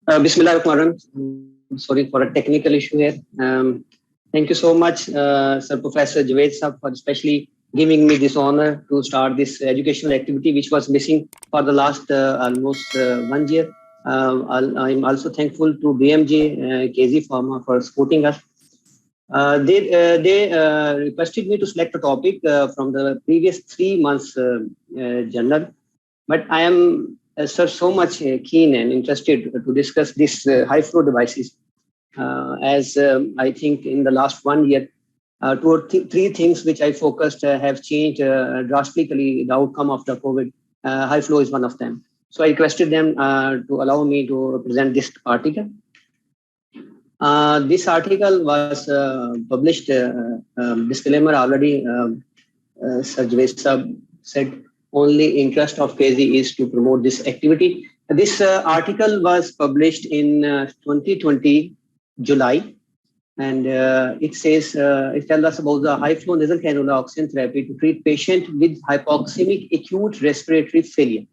Bismillahirrahmanirrahim. Sorry for a technical issue here. Thank you so much, Sir Professor Javed Sahab, for especially giving me this honor to start this educational activity, which was missing for the last almost 1 year. I'm also thankful to BMJ KZ Pharma for supporting us. They requested me to select a topic from the previous 3 months journal, but I am sir, so much keen and interested to discuss these high flow devices. As I think in the last 1 year, two or three things which I focused have changed drastically the outcome of the COVID. High flow is one of them. So I requested them to allow me to present this article. This article was published, disclaimer already, Sir Javed Sahab said only interest of KZ is to promote this activity. This article was published in 2020, July, and it says, it tells us about the high flow nasal cannula oxygen therapy to treat patient with hypoxemic acute respiratory failure.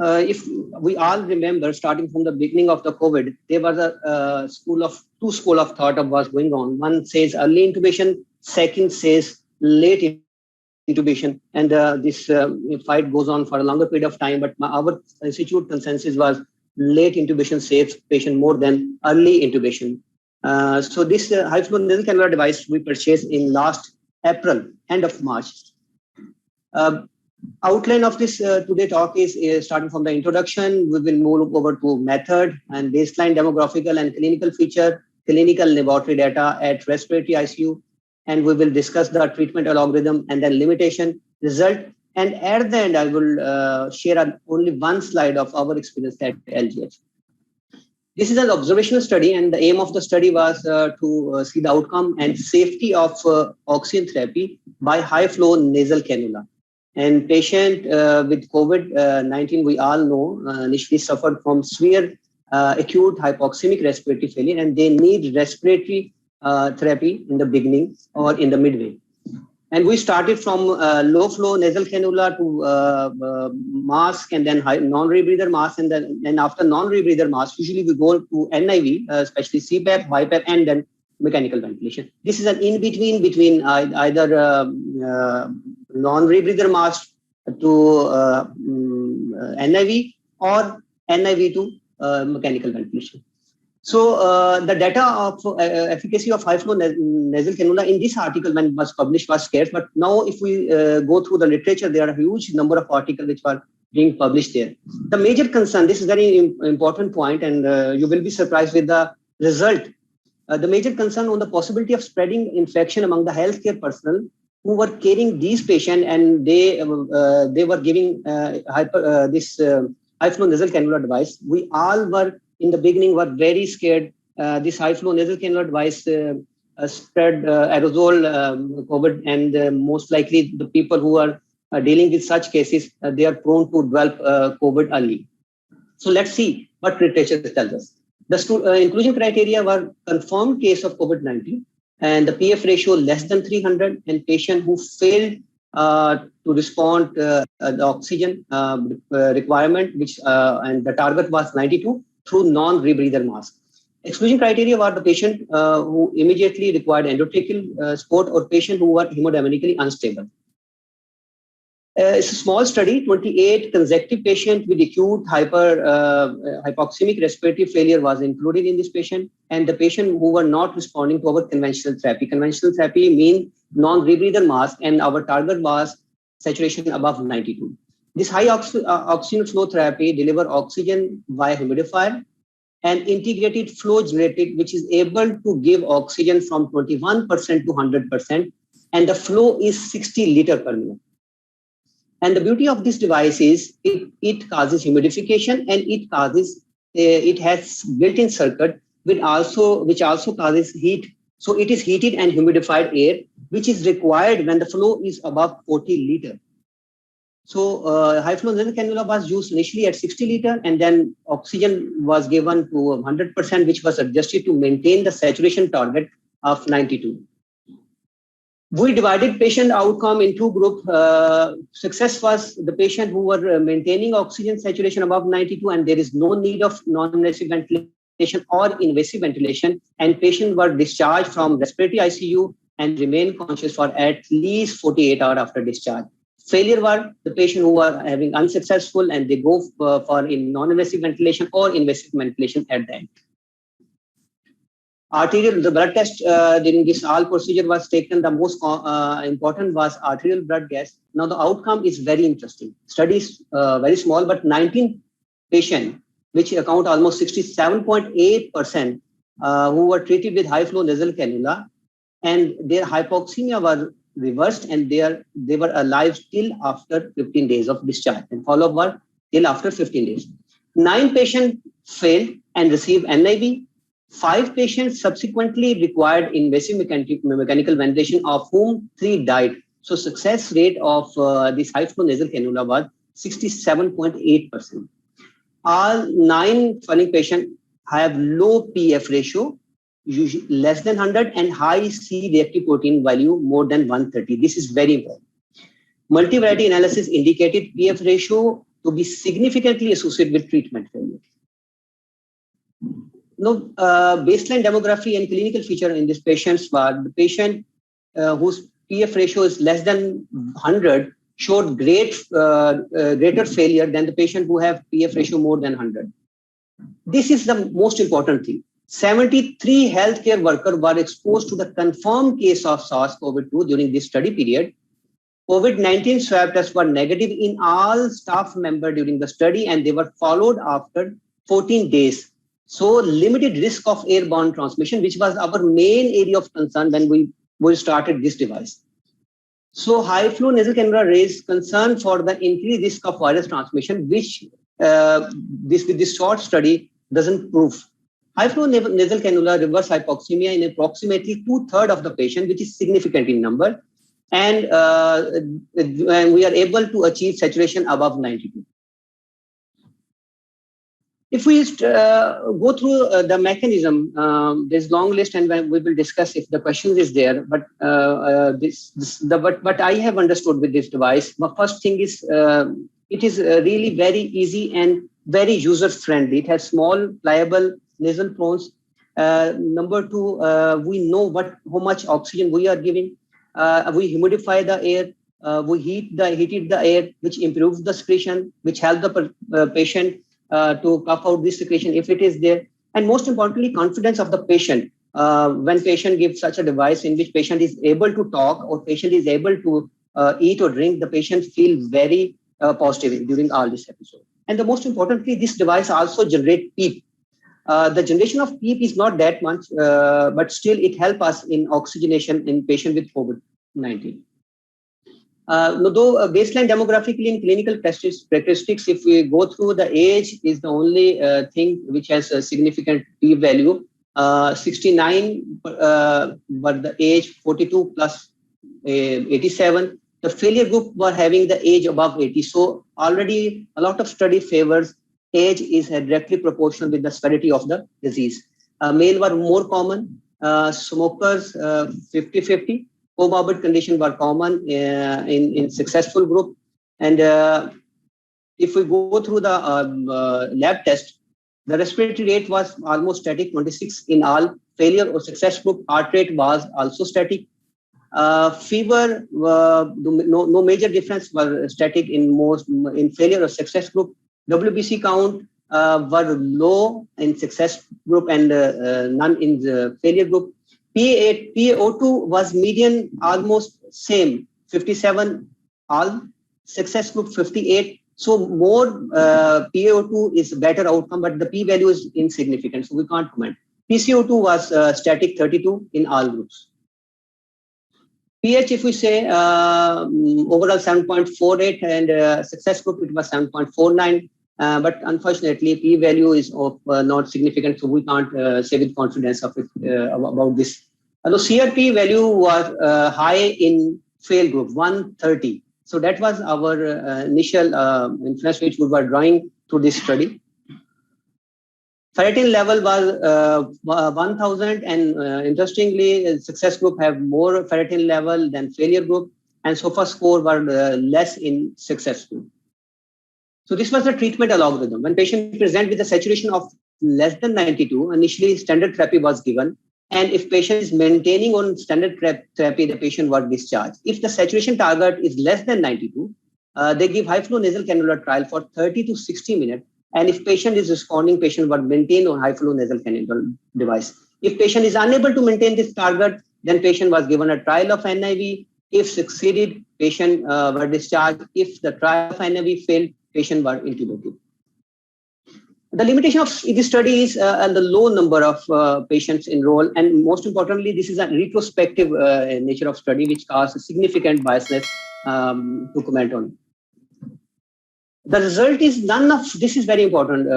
If we all remember, starting from the beginning of the COVID, there was a two school of thought of was going on. One says early intubation, second says late intubation, and this fight goes on for a longer period of time. But our institute consensus was late intubation saves patient more than early intubation. So this high flow nasal cannula device we purchased in last April, end of March. Outline of this today talk is starting from the introduction. We will move over to method and baseline demographical and clinical feature, clinical laboratory data at respiratory ICU, and we will discuss the treatment algorithm and then limitation, result, and at the end I will share only one slide of our experience at LGH. This is an observational study, and the aim of the study was to see the outcome and safety of oxygen therapy by high flow nasal cannula. And patient with COVID-19, we all know, initially suffered from severe acute hypoxemic respiratory failure, and they need respiratory therapy in the beginning or in the midway. And we started from low flow nasal cannula to mask, and then non-rebreather mask, and then after non-rebreather mask, usually we go to NIV, especially CPAP, BiPAP, and then mechanical ventilation. This is an in-between between either non-rebreather mask to NIV or NIV to mechanical ventilation. So the data of efficacy of high flow nasal cannula in this article when it was published was scarce, but now if we go through the literature, there are a huge number of articles which were being published there. The major concern, this is very important point, and you will be surprised with the result. The major concern on the possibility of spreading infection among the healthcare personnel who were caring these patients, and they were giving this high flow nasal cannula device. We all were in the beginning were very scared. This high flow nasal cannula device spread aerosol COVID, and most likely the people who are dealing with such cases, they are prone to develop COVID early. So let's see what literature tells us. The inclusion criteria were confirmed case of COVID-19 and the PF ratio less than 300, and patient who failed to respond the oxygen requirement, which and the target was 92 through non-rebreather mask. Exclusion criteria were the patient who immediately required endotracheal support or patient who were hemodynamically unstable. It's a small study, 28 consecutive patients with acute hypoxemic respiratory failure was included in this patient, and the patient who were not responding to our conventional therapy. Conventional therapy means non-rebreather mask, and our target was saturation above 92. This high oxygen flow therapy deliver oxygen via humidifier and integrated flow generated, which is able to give oxygen from 21% to 100%, and the flow is 60 liters per minute. And the beauty of this device is it causes humidification, and it has built-in circuit which also causes heat. So it is heated and humidified air, which is required when the flow is above 40 liters. So high flow nasal cannula was used initially at 60 liters, and then oxygen was given to 100%, which was adjusted to maintain the saturation target of 92. We divided patient outcome in two groups. Success was the patient who were maintaining oxygen saturation above 92 and there is no need of non-invasive ventilation or invasive ventilation, and patients were discharged from respiratory ICU and remain conscious for at least 48 hours after discharge. Failure were the patient who were having unsuccessful and they go for in non-invasive ventilation or invasive ventilation at the end. Arterial, the blood test during this all procedure was taken. The most important was arterial blood gas. Now the outcome is very interesting. Study is very small, but 19 patients, which account almost 67.8%, who were treated with high flow nasal cannula, and their hypoxemia was reversed, and they were alive till after 15 days of discharge, and follow-up were till after 15 days. 9 patients failed and received NIV. 5 patients subsequently required invasive mechanical ventilation, of whom 3 died. So success rate of this high flow nasal cannula was 67.8%. All 9 following patients have low PF ratio, usually less than 100, and high C-reactive protein value more than 130. This is very important. Multivariate analysis indicated PF ratio to be significantly associated with treatment failure. No, baseline demography and clinical feature in these patients were the patient whose PF ratio is less than 100 showed greater failure than the patient who have PF ratio more than 100. This is the most important thing. 73 healthcare workers were exposed to the confirmed case of SARS-CoV-2 during this study period. COVID-19 swab tests were negative in all staff members during the study, and they were followed after 14 days. So limited risk of airborne transmission, which was our main area of concern when we started this device. So high flow nasal cannula raised concern for the increased risk of virus transmission, which this short study doesn't prove. High flow nasal cannula reverse hypoxemia in approximately 2/3 of the patient, which is significant in number, and we are able to achieve saturation above 92. If we go through the mechanism, there's long list, and we will discuss if the question is there. But what I have understood with this device, the first thing is it is really very easy and very user friendly. It has small, pliable nasal phones. Number 2, we know how much oxygen we are giving. We humidify the air. We heated the air, which improves the secretion, which helps the patient to cough out this secretion if it is there. And most importantly, confidence of the patient. When patient gives such a device in which patient is able to talk or patient is able to eat or drink, the patient feels very positive during all this episode. And the most importantly, this device also generates PEEP. The generation of PEEP is not that much, but still it helps us in oxygenation in patient with COVID-19. Though baseline demographically and clinical characteristics, if we go through, the age is the only thing which has a significant p-value. 69 but the age 42 plus 87. The failure group were having the age above 80. So already a lot of study favors age is directly proportional with the severity of the disease. Male were more common. Smokers 50-50. Comorbid conditions were common in successful group. And if we go through the lab test, the respiratory rate was almost static, 26 in all. Failure or success group, heart rate was also static. Fever, no major difference was static in failure or success group. WBC count were low in success group and none in the failure group. PaO2 was median almost same, 57 all, success group 58. So more PaO2 is better outcome, but the p-value is insignificant, so we can't comment. PCO2 was static 32 in all groups. pH, if we say overall 7.48 and success group it was 7.49. But unfortunately, p-value is of not significant, so we can't say with confidence of it, about this. The CRP value was high in fail group, 130. So that was our initial influence which we were drawing through this study. Ferritin level was 1000, and interestingly, success group have more ferritin level than failure group, and SOFA score were less in success group. So this was the treatment algorithm. When patient present with a saturation of less than 92, initially standard therapy was given, and if patient is maintaining on standard therapy, the patient was discharged. If the saturation target is less than 92, they give high flow nasal cannula trial for 30 to 60 minutes. And if patient is responding, patient was maintained on high flow nasal cannula device. If patient is unable to maintain this target, then patient was given a trial of NIV. If succeeded, patient were discharged. If the trial of NIV failed, patient were intubated. The limitation of this study is and the low number of patients enrolled, and most importantly, this is a retrospective nature of study, which causes significant biasness to comment on. The result is this is very important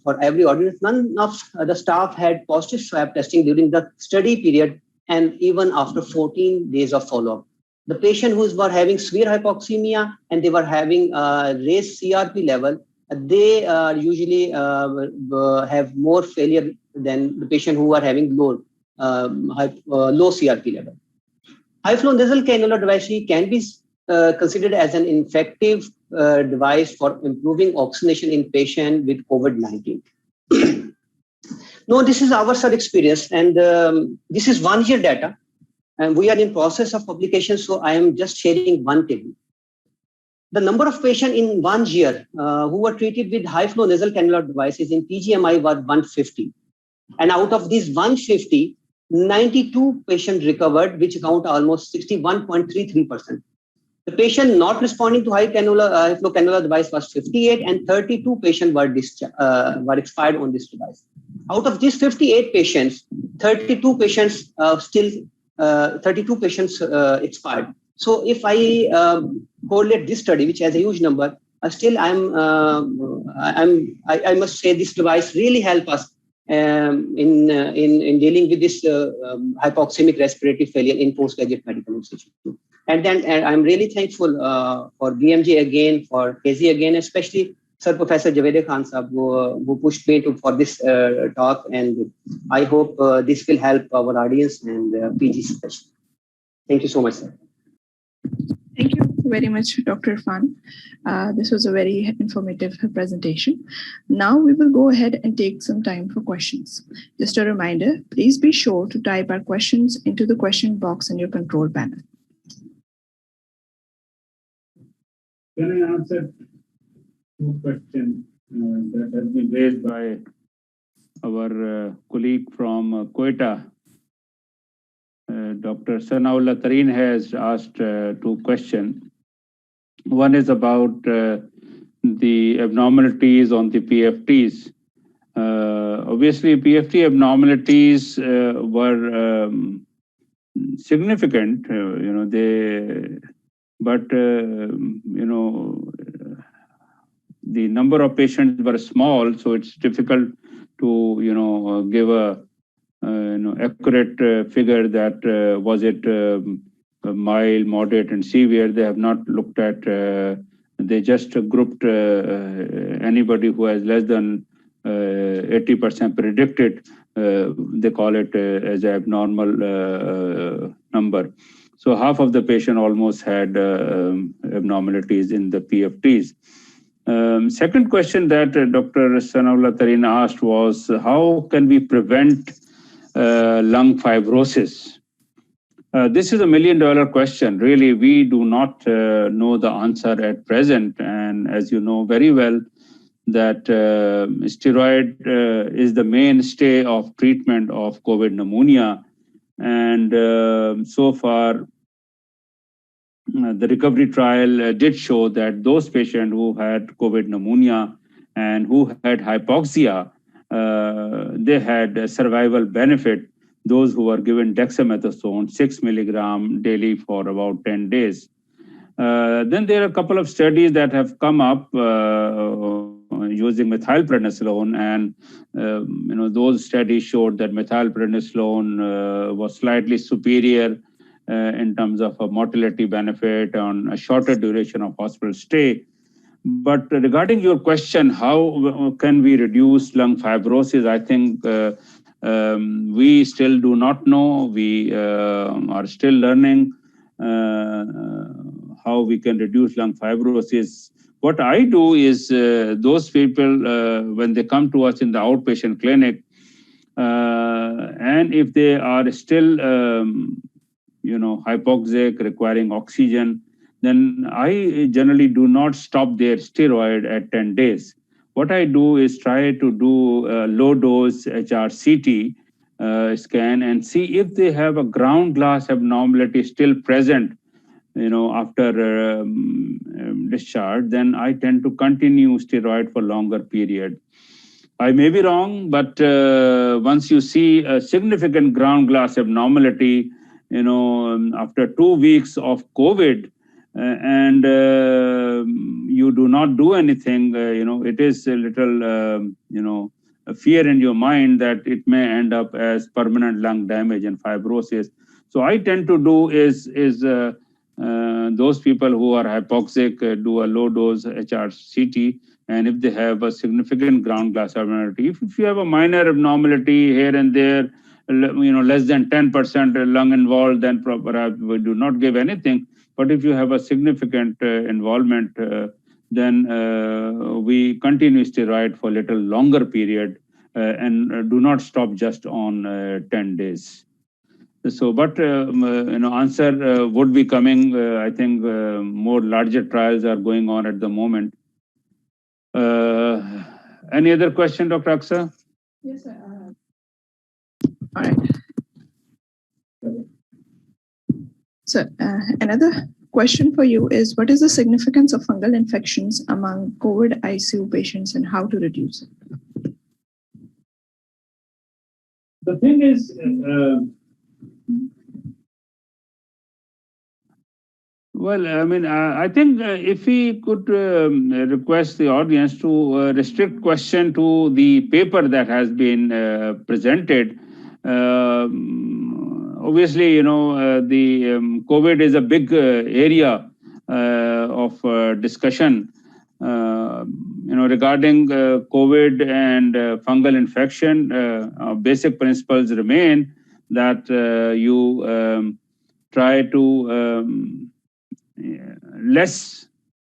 for every audience, none of the staff had positive swab testing during the study period and even after 14 days of follow-up. The patient who were having severe hypoxemia and they were having raised CRP level, they usually have more failure than the patient who are having low CRP level. High flow nasal cannula device can be considered as an effective device for improving oxygenation in patient with COVID-19. No, this is our experience, and this is 1 year data, and we are in process of publication, so I am just sharing one table. The number of patients in 1 year who were treated with high flow nasal cannula devices in PGMI was 150. And out of these 150, 92 patients recovered, which account almost 61.33%. The patient not responding to high flow cannula device was 58, and 32 patients were expired on this device. Out of these 58 patients, 32 patients expired. So if I correlate this study, which has a huge number, still I must say this device really helped us in dealing with this hypoxemic respiratory failure in postgraduate medical institute. And then I'm really thankful for BMJ again, for KZ again, especially Sir Professor Javed Khan Sahab, who pushed me for this talk, and I hope this will help our audience and PG especially. Thank you so much, sir. Thank you very much, Dr. Irfan. This was a very informative presentation. Now we will go ahead and take some time for questions. Just a reminder, please be sure to type our questions into the question box in your control panel. Can I answer two questions that have been raised by our colleague from Quetta? Dr. Sanaullah Tareen has asked two questions. One is about the abnormalities on the PFTs. Obviously, PFT abnormalities were significant, but the number of patients were small, so it's difficult to give a accurate figure that was it mild, moderate, and severe. They have not looked at. They just grouped anybody who has less than 80% predicted. They call it as an abnormal number. So half of the patient almost had abnormalities in the PFTs. Second question that Dr. Sanaullah Tareen asked was, how can we prevent lung fibrosis? This is $1 million question. Really, we do not know the answer at present. And as you know very well, that steroid is the mainstay of treatment of COVID pneumonia. And so far, the recovery trial did show that those patients who had COVID pneumonia and who had hypoxia, they had a survival benefit. Those who were given dexamethasone 6 milligram daily for about 10 days. Then there are a couple of studies that have come up using methylprednisolone, and those studies showed that methylprednisolone was slightly superior in terms of a mortality benefit on a shorter duration of hospital stay. But regarding your question, how can we reduce lung fibrosis? I think we still do not know. We are still learning how we can reduce lung fibrosis. What I do is those people, when they come to us in the outpatient clinic, and if they are still, hypoxic, requiring oxygen, then I generally do not stop their steroid at 10 days. What I do is try to do a low dose HRCT scan and see if they have a ground glass abnormality still present, after discharge. Then I tend to continue steroid for longer period. I may be wrong, but once you see a significant ground glass abnormality, after 2 weeks of COVID, and you do not do anything, it is a little, a fear in your mind that it may end up as permanent lung damage and fibrosis. So I tend to do is those people who are hypoxic do a low dose HRCT, and if they have a significant ground glass abnormality, if you have a minor abnormality here and there, less than 10% lung involved, then perhaps we do not give anything. But if you have a significant involvement, then we continue steroid for a little longer period and do not stop just on 10 days. So, but answer would be coming. I think more larger trials are going on at the moment. Any other question, Dr. Aksa? Yes, sir. All right. So another question for you is, what is the significance of fungal infections among COVID ICU patients and how to reduce it? The thing is, well, I mean, I think if we could request the audience to restrict question to the paper that has been presented. Obviously, the COVID is a big area of discussion. Regarding COVID and fungal infection, basic principles remain that you try to less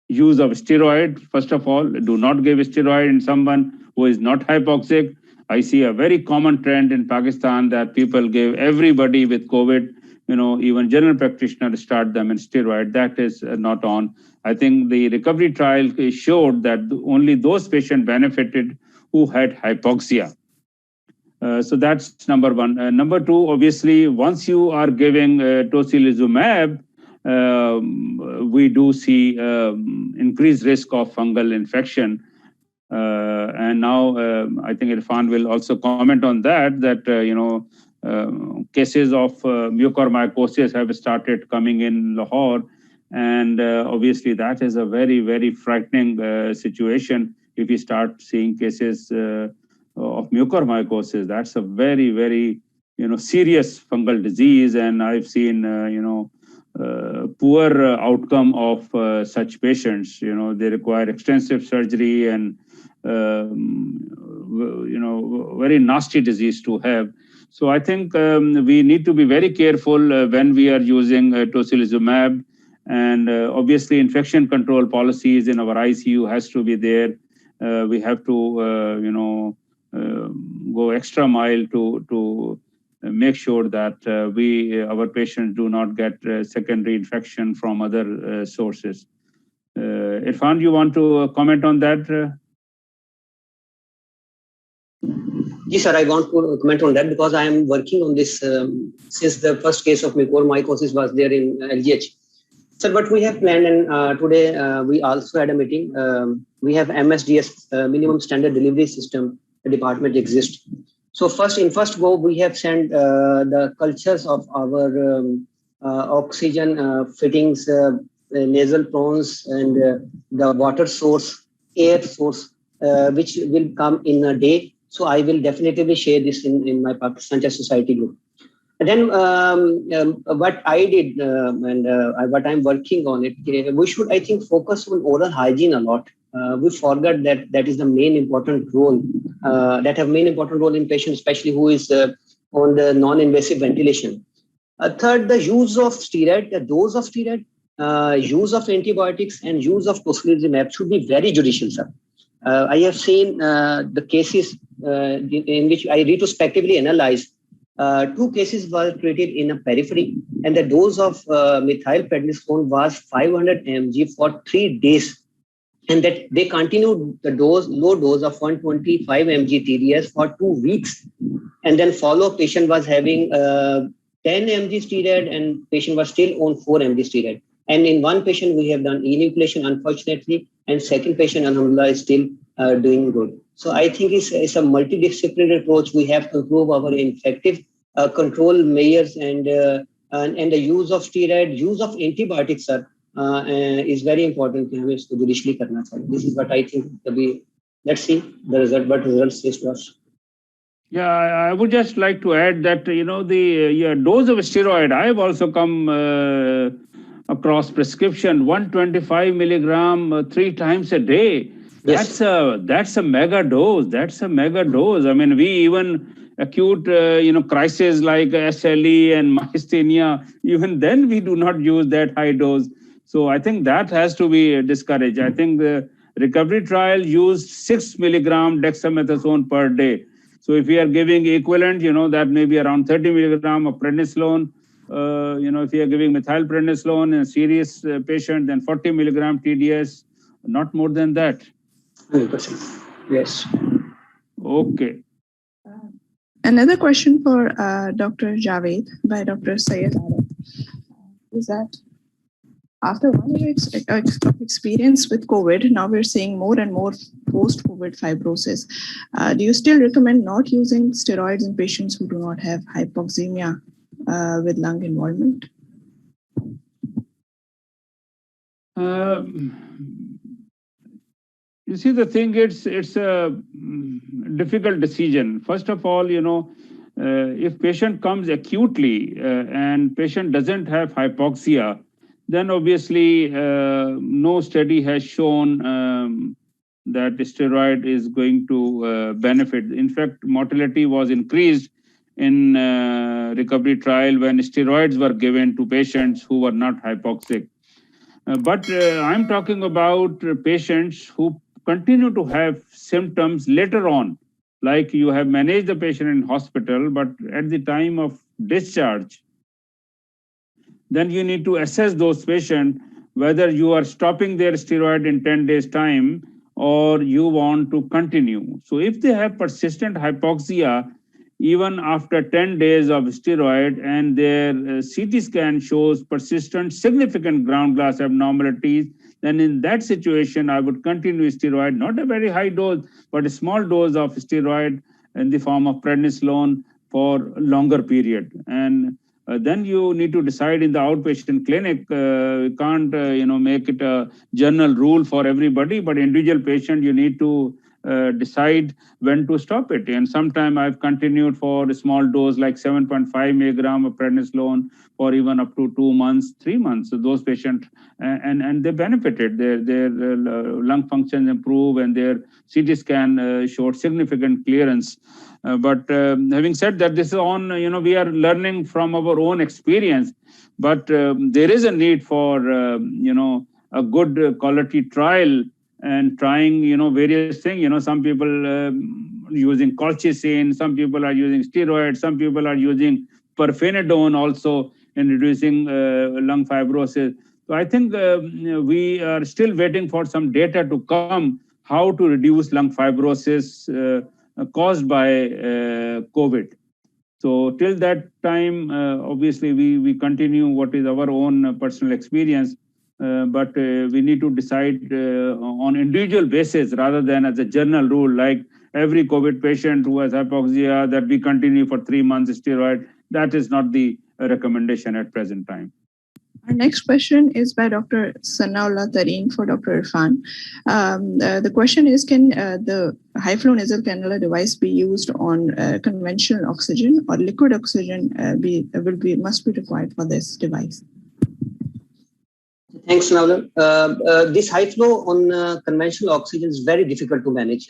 use of steroid. First of all, do not give steroid in someone who is not hypoxic. I see a very common trend in Pakistan that people give everybody with COVID, even general practitioners start them in steroid. That is not on. I think the recovery trial showed that only those patients benefited who had hypoxia. So that's number one. Number two, obviously, once you are giving tocilizumab, we do see increased risk of fungal infection. And now I think Irfan will also comment on that, cases of mucormycosis have started coming in Lahore. And obviously that is a very, very frightening situation. If you start seeing cases of mucormycosis, that's a very, very, serious fungal disease. And I've seen, poor outcome of such patients. They require extensive surgery and, very nasty disease to have. So I think we need to be very careful when we are using tocilizumab. And obviously infection control policies in our ICU has to be there. We have to, go extra mile to make sure that our patients do not get secondary infection from other sources. Irfan, you want to comment on that? Yes, sir, I want to comment on that because I am working on this since the first case of mucormycosis was there in LGH. Sir, what we have planned, and today we also had a meeting. We have MSDS, minimum standard delivery system. The department exists. So first go, we have sent the cultures of our oxygen fittings, nasal prawns, and the water source, air source, which will come in a day. So I will definitely share this in my Pakistan Chest Society group. And then what I did and what I'm working on it, we should, I think, focus on oral hygiene a lot. we forget that that is the main important role, that have main important role in patient, especially who is on the non-invasive ventilation. Third, the use of steroid, the dose of steroid, use of antibiotics, and use of tocilizumab should be very judicious, sir. I have seen the cases in which I retrospectively analyzed. 2 cases were treated in a periphery, and the dose of methylprednisolone was 500 mg for 3 days, and that they continued the low dose of 125 mg TDS for 2 weeks, and then follow-up patient was having 10 mg steroid, and patient was still on 4 mg steroid. And in one patient, we have done enucleation, unfortunately, and second patient, alhamdulillah, is still doing good. So I think it's a multidisciplinary approach. We have to improve our infective control measures, and the use of steroid, use of antibiotics, sir, is very important. This is what I think. Let's see the result, what results says to us. Yeah, I would just like to add that, the dose of steroid, I have also come across prescription 125 milligram 3 times a day. Yes. That's a mega dose. That's a mega dose. I mean, we even acute, crisis like SLE and myasthenia, even then we do not use that high dose. So I think that has to be discouraged. I think the recovery trial used 6 milligram dexamethasone per day. So if we are giving equivalent, that may be around 30 milligram of prednisolone. If you are giving methylprednisolone in a serious patient, then 40 milligram TDS, not more than that. 100%. Yes. Okay. Another question for Dr. Javed by Dr. Syed Arif is that after 1 year of experience with COVID, now we're seeing more and more post-COVID fibrosis. Do you still recommend not using steroids in patients who do not have hypoxemia with lung involvement? You see, the thing, it's a difficult decision. First of all, if patient comes acutely and patient doesn't have hypoxia, then obviously no study has shown that steroid is going to benefit. In fact, mortality was increased in recovery trial when steroids were given to patients who were not hypoxic. But I'm talking about patients who continue to have symptoms later on, like you have managed the patient in hospital, but at the time of discharge, then you need to assess those patients whether you are stopping their steroid in 10 days time or you want to continue. So if they have persistent hypoxia, even after 10 days of steroid and their CT scan shows persistent significant ground glass abnormalities, then in that situation, I would continue steroid, not a very high dose, but a small dose of steroid in the form of prednisolone for a longer period. And then you need to decide in the outpatient clinic. You can't, make it a general rule for everybody, but individual patient, you need to decide when to stop it. And sometime I've continued for a small dose like 7.5 milligram of prednisolone for even up to 2 months, 3 months. So those patients, and they benefited. Their lung functions improve and their CT scan showed significant clearance. But having said that, this is on, we are learning from our own experience, but there is a need for, a good quality trial and trying, various things. Some people using colchicine, some people are using steroids, some people are using pirfenidone also in reducing lung fibrosis. So I think we are still waiting for some data to come, how to reduce lung fibrosis caused by COVID. So till that time, obviously we continue what is our own personal experience, but we need to decide on individual basis rather than as a general rule, like every COVID patient who has hypoxia that we continue for 3 months steroid. That is not the recommendation at present time. Our next question is by Dr. Sanaullah Tareen for Dr. Irfan. The question is, can the high-flow nasal cannula device be used on conventional oxygen, or liquid oxygen must be required for this device? Thanks, Naula. This high flow on conventional oxygen is very difficult to manage.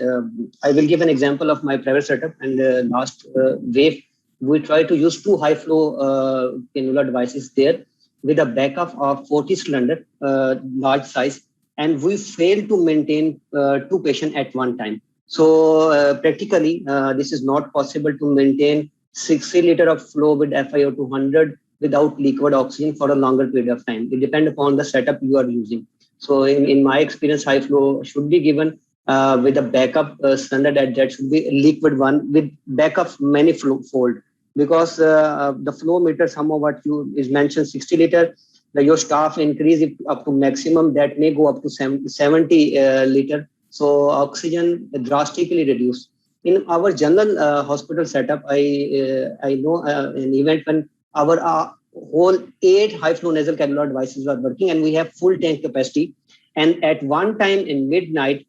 I will give an example of my private setup. And last wave, we tried to use two high flow cannula devices there with a backup of 40 cylinder, large size, and we failed to maintain two patients at one time. So practically, this is not possible to maintain 60 liter of flow with FiO 200 without liquid oxygen for a longer period of time. It depends upon the setup you are using. So in my experience, high flow should be given with a backup standard that should be a liquid one with backup many fold, because the flow meter, some of what you is mentioned 60 liter, your staff increase it up to maximum that may go up to 70 liter. So oxygen drastically reduced. In our general hospital setup, I know an event when our whole 8 high flow nasal cannula devices are working and we have full tank capacity. And at one time in midnight,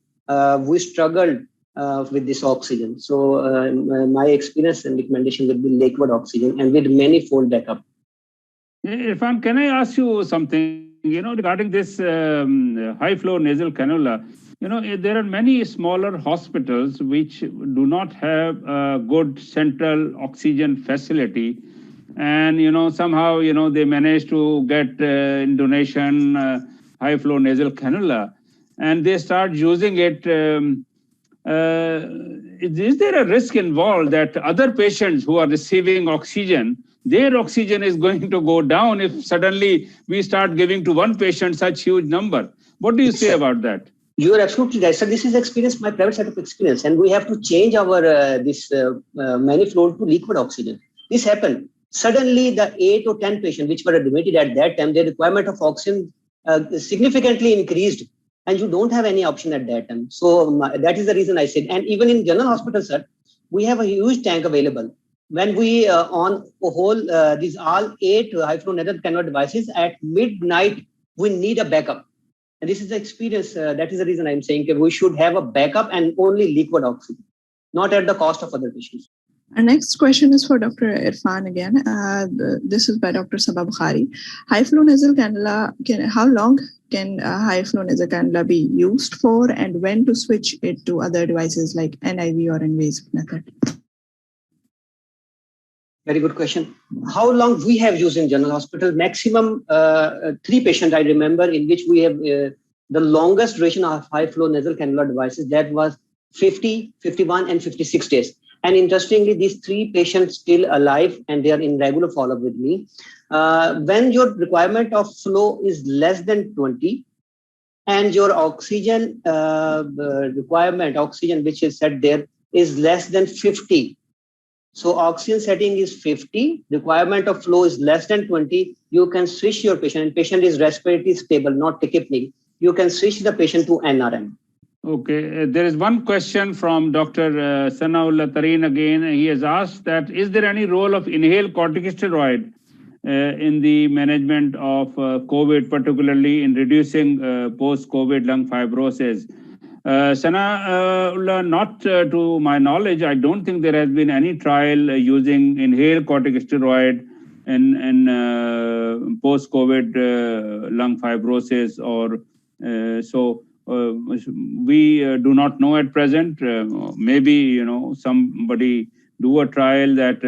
we struggled with this oxygen. So my experience and recommendation would be liquid oxygen and with many fold backup. Irfan, can I ask you something, regarding this high flow nasal cannula? There are many smaller hospitals which do not have a good central oxygen facility. And, somehow, they manage to get in donation high flow nasal cannula and they start using it. Is there a risk involved that other patients who are receiving oxygen, their oxygen is going to go down if suddenly we start giving to one patient such huge number? What do you say about that? You are absolutely right. So this is experience, my private setup experience, and we have to change our this many flow to liquid oxygen. This happened. Suddenly, the 8 or 10 patients which were admitted at that time, their requirement of oxygen significantly increased, and you don't have any option at that time. So that is the reason I said. And even in general hospital, sir, we have a huge tank available. When we on whole these all 8 high flow nasal cannula devices at midnight, we need a backup. And this is the experience. That is the reason I'm saying we should have a backup and only liquid oxygen, not at the cost of other patients. Our next question is for Dr. Irfan again. This is by Dr. Sabah Bukhari. High flow nasal cannula, how long can high flow nasal cannula be used for, and when to switch it to other devices like NIV or invasive method? Very good question. How long we have used in general hospital? Maximum 3 patients I remember in which we have the longest duration of high flow nasal cannula devices. That was 50, 51, and 56 days. And interestingly, these 3 patients still alive and they are in regular follow-up with me. When your requirement of flow is less than 20 and your oxygen requirement, oxygen which is set there, is less than 50. So oxygen setting is 50, requirement of flow is less than 20, you can switch your patient, and patient is respiratory stable, not tachypneic. You can switch the patient to NRM. Okay, there is one question from Dr. Sanaullah Tareen again. He has asked that, is there any role of inhaled corticosteroid in the management of COVID, particularly in reducing post-COVID lung fibrosis? Sanaullah, not to my knowledge, I don't think there has been any trial using inhaled corticosteroid in post-COVID lung fibrosis or so. We do not know at present. Maybe somebody do a trial that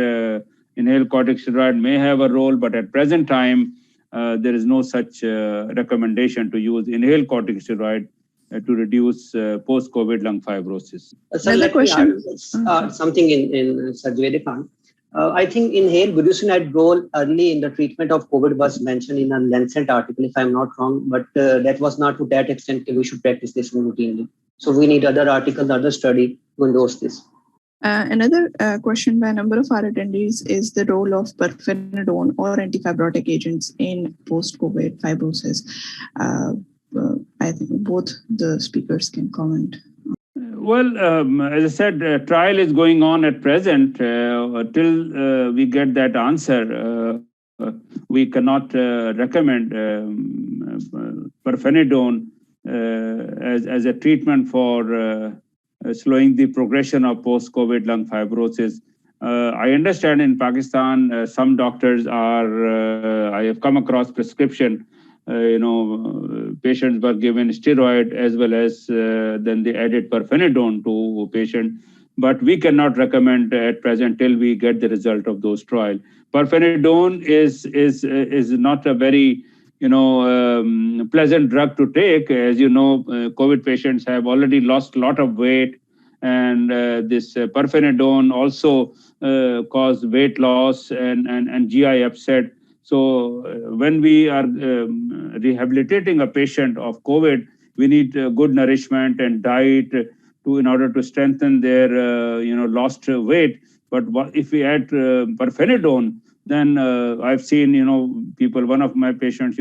inhaled corticosteroid may have a role, but at present time there is no such recommendation to use inhaled corticosteroid to reduce post-COVID lung fibrosis. Sir, let me add something in Surgery Khan. I think inhaled budesonide role early in the treatment of COVID was mentioned in a Lancet article, if I'm not wrong, but that was not to that extent that we should practice this routinely. So we need other articles, other study to endorse this. Another question by a number of our attendees is the role of pirfenidone or antifibrotic agents in post-COVID fibrosis. I think both the speakers can comment. Well, as I said, trial is going on at present. Till we get that answer, we cannot recommend pirfenidone as a treatment for slowing the progression of post-COVID lung fibrosis. I understand in Pakistan, some doctors are, I have come across prescription patients were given steroid as well as then they added pirfenidone to patient. But we cannot recommend at present till we get the result of those trials. Pirfenidone is not a very pleasant drug to take. As you know, COVID patients have already lost a lot of weight, and this pirfenidone also cause weight loss and GI upset. So when we are rehabilitating a patient of COVID, we need good nourishment and diet in order to strengthen their lost weight. But if we add pirfenidone, then I've seen people. One of my patients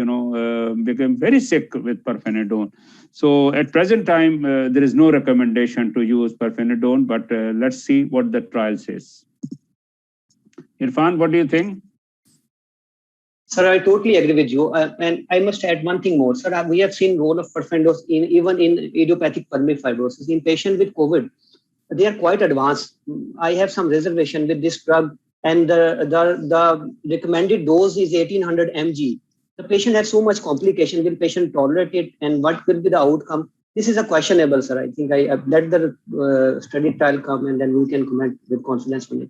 became very sick with pirfenidone. So at present time there is no recommendation to use pirfenidone, but let's see what the trial says. Irfan, what do you think? Sir, I totally agree with you. And I must add one thing more. Sir, we have seen role of pirfenidone even in idiopathic pulmonary fibrosis. In patients with COVID, they are quite advanced. I have some reservation with this drug, and the recommended dose is 1800 mg. The patient has so much complication. Will patient tolerate it, and what will be the outcome? This is a questionable, sir. I think I let the study trial come, and then we can comment with confidence on it.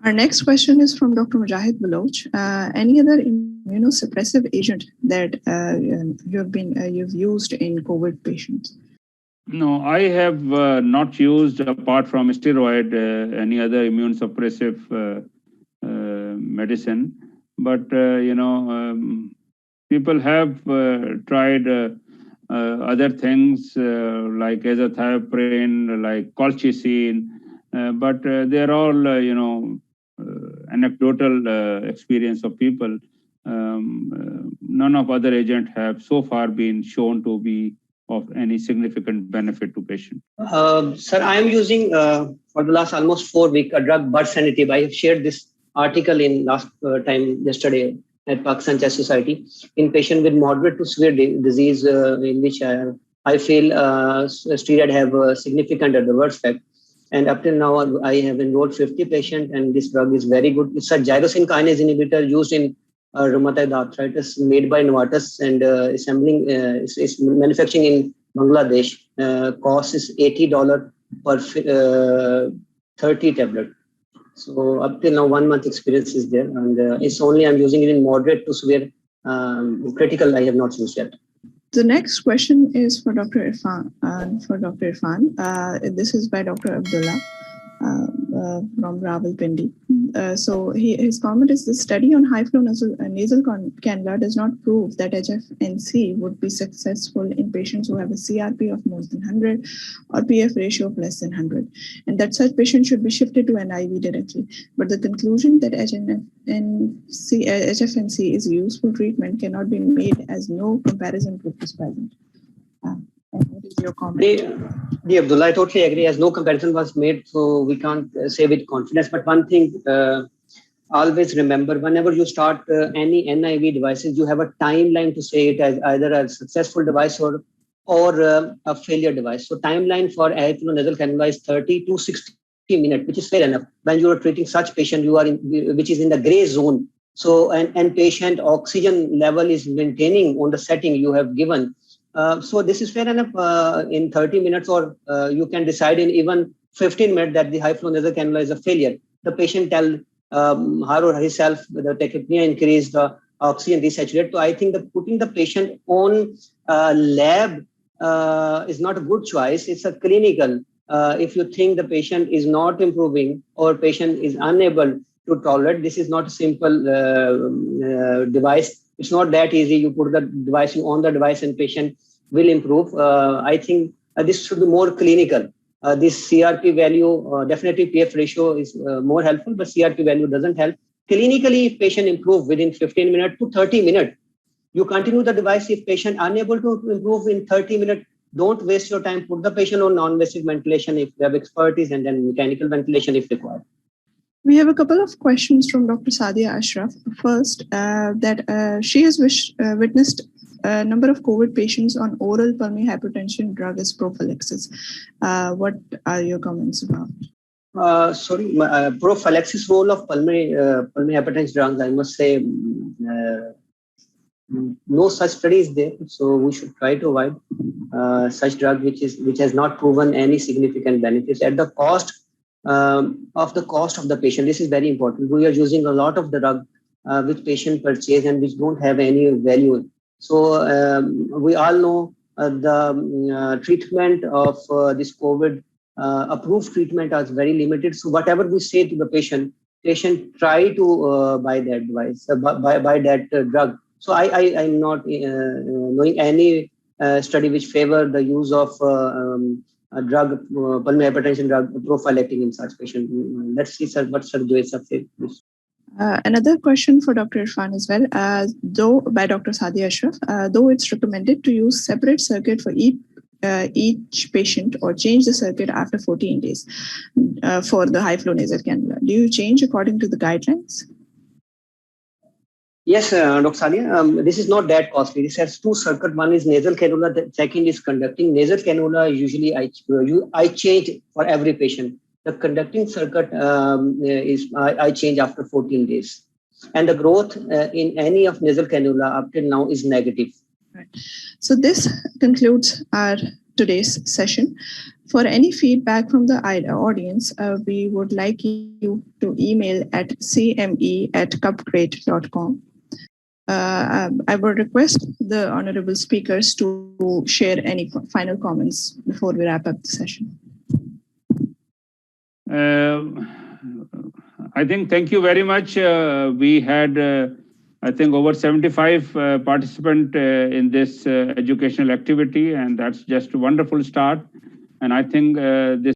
Our next question is from Dr. Mujahid Baloch. Any other immunosuppressive agent that you've used in COVID patients? No, I have not used, apart from steroid, any other immune suppressive medicine. But people have tried other things like azathioprine, like colchicine, but they're all anecdotal experience of people. None of other agents have so far been shown to be of any significant benefit to patient. Sir, I am using for the last almost 4 weeks a drug, Bursenitib. I have shared this article in last time yesterday at Pakistan Chest Society in patient with moderate to severe disease in which I feel steroid have a significant adverse effect. And up till now, I have enrolled 50 patients, and this drug is very good. It's a tyrosine kinase inhibitor used in rheumatoid arthritis, made by Novartis, and is manufacturing in Bangladesh. Cost is $80 per 30 tablet. So up till now, 1 month experience is there, and it's only I'm using it in moderate to severe. Critical, I have not used yet. The next question is for Dr. Irfan. This is by Dr. Abdullah from Rawalpindi. So his comment is: the study on high flow nasal cannula does not prove that HFNC would be successful in patients who have a CRP of more than 100 or PF ratio of less than 100, and that such patients should be shifted to NIV directly. But the conclusion that HFNC is a useful treatment cannot be made as no comparison group is present. What is your comment? Abdullah, I totally agree. As no comparison was made, so we can't say with confidence. But one thing, always remember, whenever you start any NIV devices, you have a timeline to say it as either a successful device or a failure device. So timeline for high flow nasal cannula is 30 to 60 minutes, which is fair enough. When you are treating such patient, you are which is in the gray zone. So and patient oxygen level is maintaining on the setting you have given. So this is fair enough in 30 minutes, or you can decide in even 15 minutes that the high flow nasal cannula is a failure. The patient tell her or herself the tachypnea increased, the oxygen desaturated. So I think that putting the patient on lab is not a good choice. It's a clinical. If you think the patient is not improving or patient is unable to tolerate, this is not a simple device. It's not that easy. You put the device, you on the device, and patient will improve. I think this should be more clinical. This CRP value, definitely PF ratio is more helpful, but CRP value doesn't help. Clinically, if patient improve within 15 minutes to 30 minutes, you continue the device. If patient unable to improve in 30 minutes, don't waste your time. Put the patient on non-invasive ventilation if you have expertise, and then mechanical ventilation if required. We have a couple of questions from Dr. Sadia Ashraf. First, that she has witnessed a number of COVID patients on oral pulmonary hypertension drug as prophylaxis. What are your comments about? Prophylaxis role of pulmonary hypertension drugs, I must say, no such study is there, so we should try to avoid such drug which has not proven any significant benefits at the cost of the patient. This is very important. We are using a lot of the drug which patient purchase and which don't have any value. So we all know the treatment of this COVID approved treatment is very limited. So whatever we say to the patient try to buy that device, buy that drug. So I'm not knowing any study which favor the use of a drug, pulmonary hypertension drug prophylactic in such patient. Let's see, sir, what Sir Joy said. Another question for Dr. Irfan as well, though by Dr. Sadia Ashraf, though it's recommended to use separate circuit for each patient or change the circuit after 14 days for the high flow nasal cannula. Do you change according to the guidelines? Yes, Dr. Sadia, this is not that costly. This has two circuits. One is nasal cannula, the second is conducting. Nasal cannula usually I change for every patient. The conducting circuit I change after 14 days. And the growth in any of nasal cannula up till now is negative. Right. So this concludes our today's session. For any feedback from the audience, we would like you to email at cme@cupgrade.com. I would request the honorable speakers to share any final comments before we wrap up the session. I think thank you very much. We had, I think, over 75 participants in this educational activity, and that's just a wonderful start. And I think this